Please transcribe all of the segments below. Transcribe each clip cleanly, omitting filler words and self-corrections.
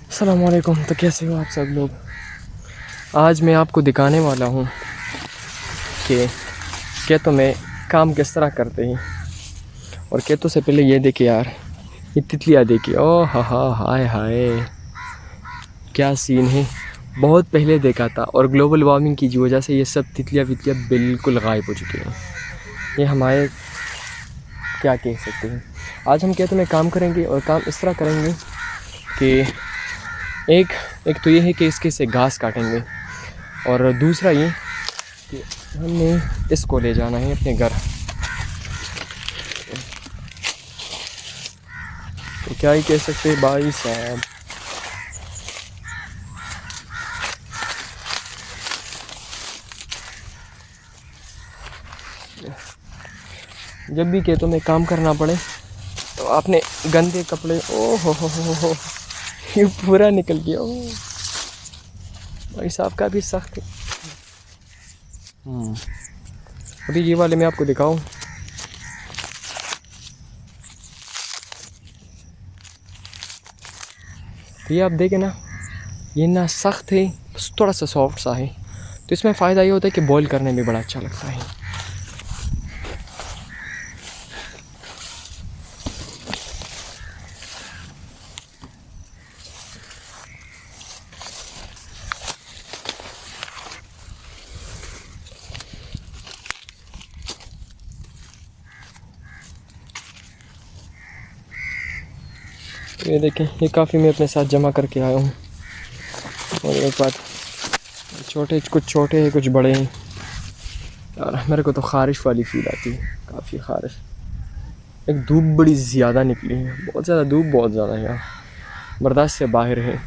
अस्सलाम वालेकुम। तो कैसे हो आप सब लोग। आज मैं आपको दिखाने वाला हूँ कि खेतों में काम किस तरह करते हैं। और खेतों से पहले ये देखिए यार, ये तितलियाँ देखिए। ओह हा हाय हाय, क्या सीन है। बहुत पहले देखा था और ग्लोबल वार्मिंग की वजह से ये सब तितलियाँ वितलियाँ बिल्कुल गायब हो चुकी हैं। ये हमारे क्या कह सकते हैं। आज हम खेतों में काम करेंगे और काम इस तरह करेंगे कि एक एक तो ये है कि इसके से घास काटेंगे, और दूसरा ये कि हमने इसको ले जाना है अपने घर। तो क्या ही कह सकते हैं भाई साहब। जब भी खेतों में काम करना पड़े तो आपने गंदे कपड़े, ओ हो, ये पूरा निकल गया। ओ भाई साहब का भी सख्त है। अभी ये वाले मैं आपको दिखाऊं। तो ये आप देखें ना, ये ना सख्त है, थोड़ा सा सॉफ्ट सा है। तो इसमें फ़ायदा ये होता है कि बॉईल करने में बड़ा अच्छा लगता है। ये देखें, ये काफ़ी मैं अपने साथ जमा करके आया हूँ। और एक बात, कुछ छोटे हैं कुछ बड़े हैं। यार मेरे को तो ख़ारिश वाली फील आती है, काफ़ी ख़ारिश। एक धूप बड़ी ज़्यादा निकली है, बहुत ज़्यादा धूप, बहुत ज़्यादा है यार, बर्दाश्त से बाहर है।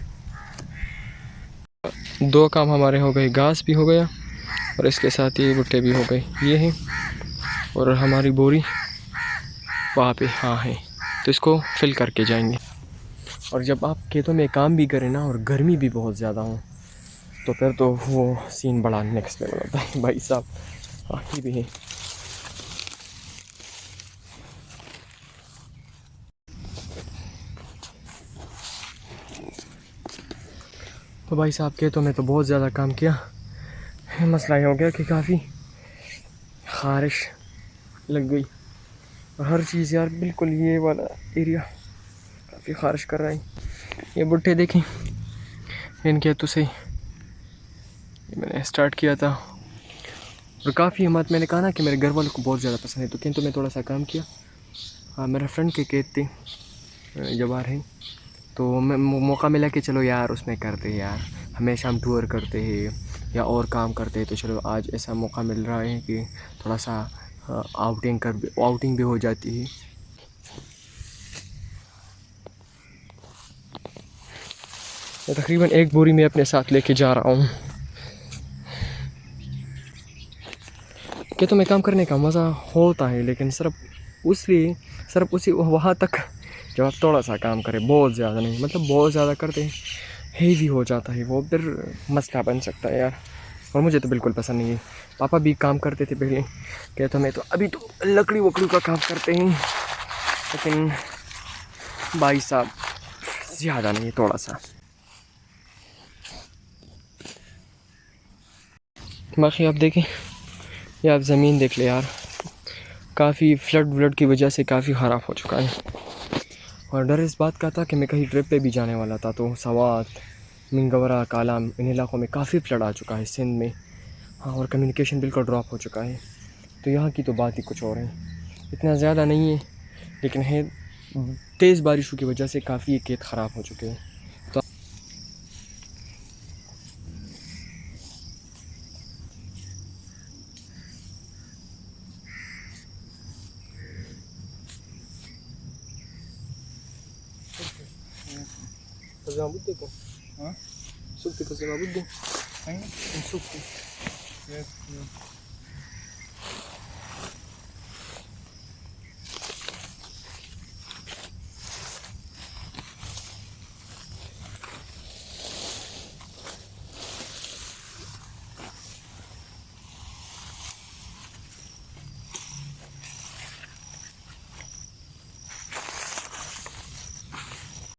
दो काम हमारे हो गए, घास भी हो गया और इसके साथ ही भुट्टे भी हो गए। ये हैं और हमारी बोरी वहाँ पे हाँ है, तो इसको फिल करके जाएंगे। और जब आप खेतों में काम भी करें ना और गर्मी भी बहुत ज़्यादा हो, तो फिर तो वो सीन बड़ा नेक्स्ट लेवल होता है भाई साहब। हाँ ये भी है। तो भाई साहब खेतों में तो बहुत ज़्यादा काम किया, मसला ये हो गया कि काफ़ी ख़ारिश लग गई और हर चीज़ यार, बिल्कुल ये वाला एरिया काफ़ी ख़ारिश कर रहा है। ये भुट्टे देखें, इनके तो से मैंने स्टार्ट किया था और काफ़ी हिम्मत, मैंने कहा ना कि मेरे घर वालों को बहुत ज़्यादा पसंद है, तो किंतु मैं थोड़ा सा काम किया। हाँ मेरे फ्रेंड के खेत थे जवार हैं, तो मैं मौका मिला कि चलो यार उसमें करते हैं यार। हमेशा हम टूर करते हैं या और काम करते हैं, तो चलो आज ऐसा मौका मिल रहा है कि थोड़ा सा आउटिंग भी हो जाती है। मैं तकरीबन एक बोरी में अपने साथ लेके जा रहा हूँ। खेतों में काम करने का मज़ा होता है, लेकिन सिर्फ उसी वहाँ तक जब आप थोड़ा सा काम करें, बहुत ज़्यादा नहीं, मतलब बहुत ज़्यादा करते हैं हेवी हो जाता है, वो फिर मसला बन सकता है यार। और मुझे तो बिल्कुल पसंद नहीं है। पापा भी काम करते थे पहले खेतों में, तो अभी तो लकड़ी वकड़ी का काम करते हैं, लेकिन भाई साहब ज़्यादा नहीं, थोड़ा सा। बाकी आप देखें, ये आप ज़मीन देख ले यार, काफ़ी फ्लड की वजह से काफ़ी ख़राब हो चुका है। और डर इस बात का था कि मैं कहीं ट्रिप पे भी जाने वाला था, तो सवात, मिंगवरा, कालाम, इन इलाकों में काफ़ी फ्लड आ चुका है सिंध में। हाँ, और कम्युनिकेशन बिल्कुल ड्रॉप हो चुका है। तो यहाँ की तो बात ही कुछ और है। इतना ज़्यादा नहीं है, लेकिन है, तेज़ बारिशों की वजह से काफ़ी खेत ख़राब हो चुके हैं। तो